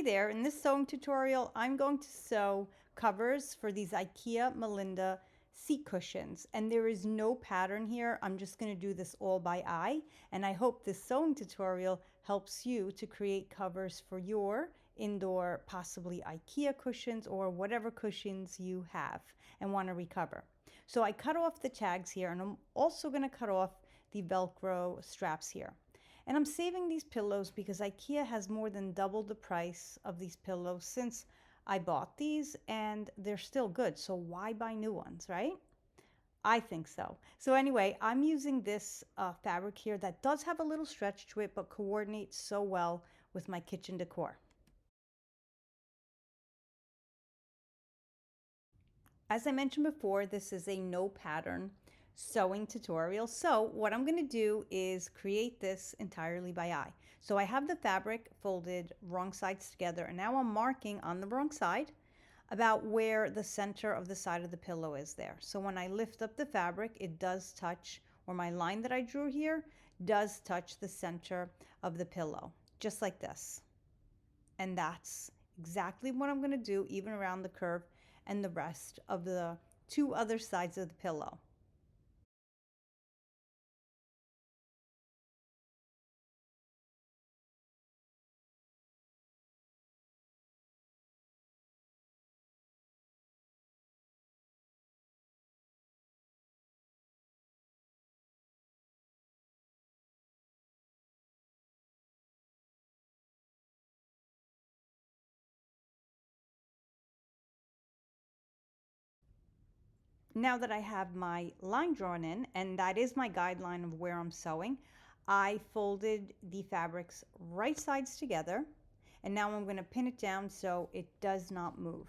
there, in this sewing tutorial, I'm going to sew covers for these Ikea Melinda seat cushions. And there is no pattern here. I'm just going to do this all by eye. And I hope this sewing tutorial helps you to create covers for your indoor, possibly Ikea cushions or whatever cushions you have and want to recover. So I cut off the tags here, and I'm also going to cut off the Velcro straps here. And I'm saving these pillows because IKEA has more than doubled the price of these pillows since I bought these, and they're still good. So why buy new ones, right? I think so. So anyway, I'm using this fabric here that does have a little stretch to it, but coordinates so well with my kitchen decor. As I mentioned before, this is a no pattern sewing tutorial. So what I'm going to do is create this entirely by eye. So I have the fabric folded wrong sides together, and now I'm marking on the wrong side about where the center of the side of the pillow is there. So when I lift up the fabric, it does touch, or my line that I drew here does touch the center of the pillow, just like this. And that's exactly what I'm going to do, even around the curve and the rest of the two other sides of the pillow. Now that I have my line drawn in, and that is my guideline of where I'm sewing, I folded the fabrics right sides together, and now I'm going to pin it down so it does not move.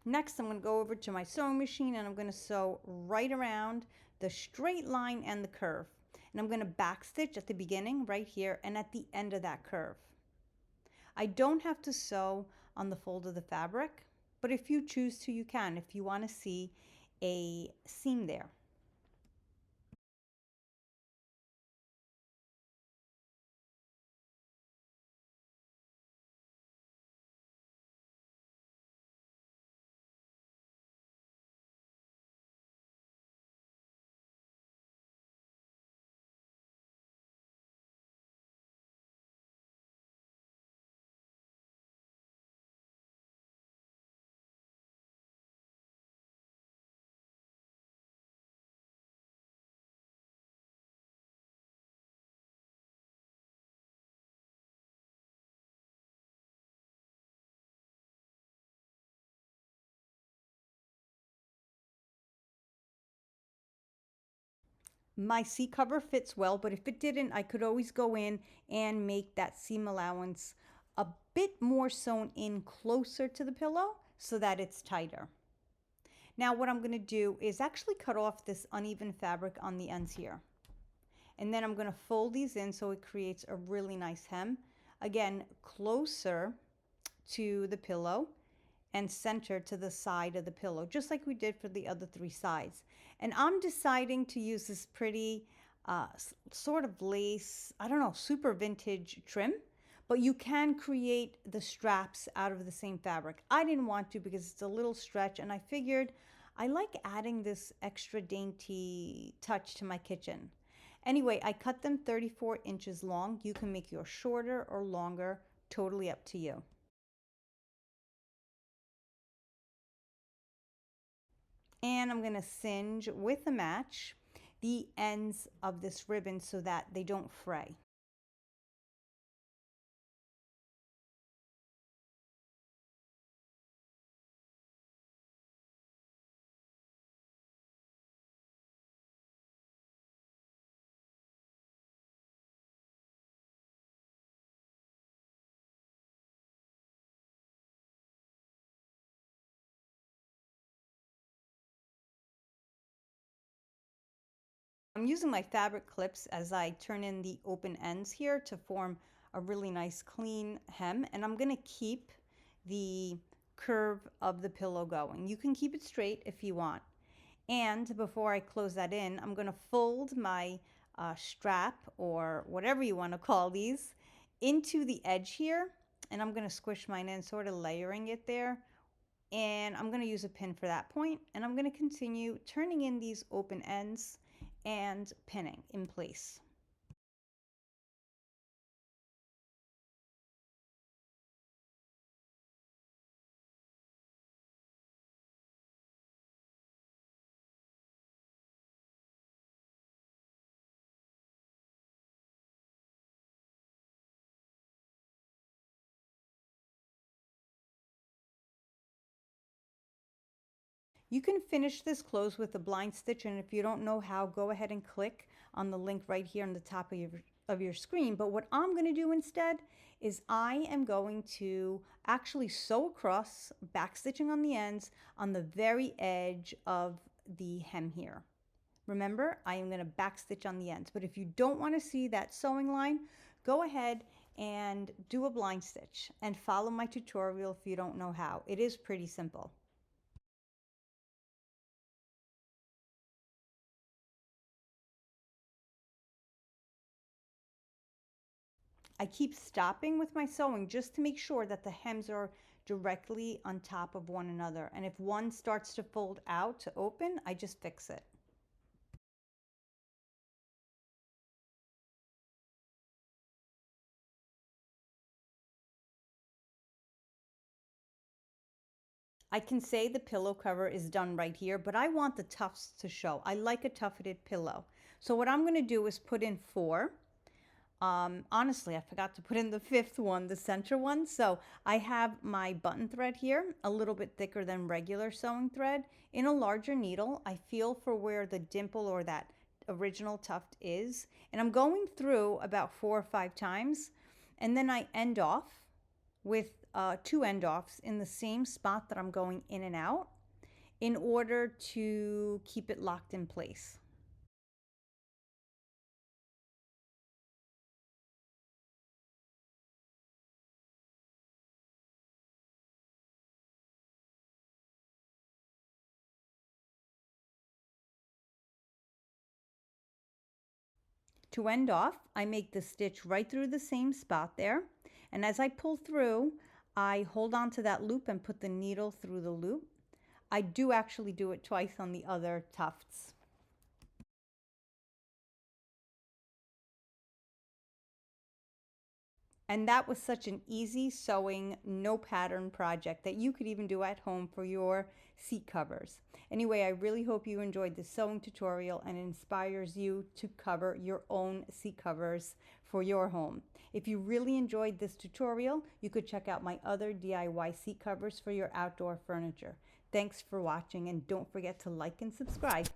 Next, I'm going to go over to my sewing machine, and I'm going to sew right around the straight line and the curve. And I'm going to back stitch at the beginning right here and at the end of that curve. I don't have to sew on the fold of the fabric, but if you choose to, you can, if you want to see a seam there. My seat cover fits well, but if it didn't, I could always go in and make that seam allowance a bit more sewn in closer to the pillow so that it's tighter. Now what I'm going to do is actually cut off this uneven fabric on the ends here. And then I'm going to fold these in so it creates a really nice hem. Again, closer to the pillow and center to the side of the pillow, just like we did for the other three sides. And I'm deciding to use this pretty sort of lace, I don't know, super vintage trim, but you can create the straps out of the same fabric. I didn't want to because it's a little stretch, and I figured I like adding this extra dainty touch to my kitchen. Anyway, I cut them 34 inches long. You can make yours shorter or longer, totally up to you. And I'm going to singe with a match the ends of this ribbon so that they don't fray. I'm using my fabric clips as I turn in the open ends here to form a really nice clean hem, and I'm going to keep the curve of the pillow going. You can keep it straight if you want. And before I close that in, I'm going to fold my strap, or whatever you want to call these, into the edge here, and I'm going to squish mine in, sort of layering it there. And I'm going to use a pin for that point, and I'm going to continue turning in these open ends and pinning in place. You can finish this close with a blind stitch, and if you don't know how, go ahead and click on the link right here on the top of your screen. But what I'm going to do instead is I am going to actually sew across, back stitching on the ends on the very edge of the hem here. Remember, I am going to back stitch on the ends, but if you don't want to see that sewing line, go ahead and do a blind stitch and follow my tutorial if you don't know how. It is pretty simple. I keep stopping with my sewing just to make sure that the hems are directly on top of one another. And if one starts to fold out to open, I just fix it. I can say the pillow cover is done right here, but I want the tufts to show. I like a tufted pillow. So what I'm going to do is put in 4. Honestly, I forgot to put in the 5th one, the center one. So I have my button thread here, a little bit thicker than regular sewing thread, in a larger needle. I feel for where the dimple or that original tuft is, and I'm going through about 4 or 5 times, and then I end off with 2 end offs in the same spot that I'm going in and out in order to keep it locked in place. To end off, I make the stitch right through the same spot there, and as I pull through, I hold on to that loop and put the needle through the loop. I do actually do it twice on the other tufts. And that was such an easy sewing, no pattern project that you could even do at home for your seat covers. Anyway, I really hope you enjoyed this sewing tutorial and it inspires you to cover your own seat covers for your home. If you really enjoyed this tutorial, you could check out my other DIY seat covers for your outdoor furniture. Thanks for watching, and don't forget to like and subscribe.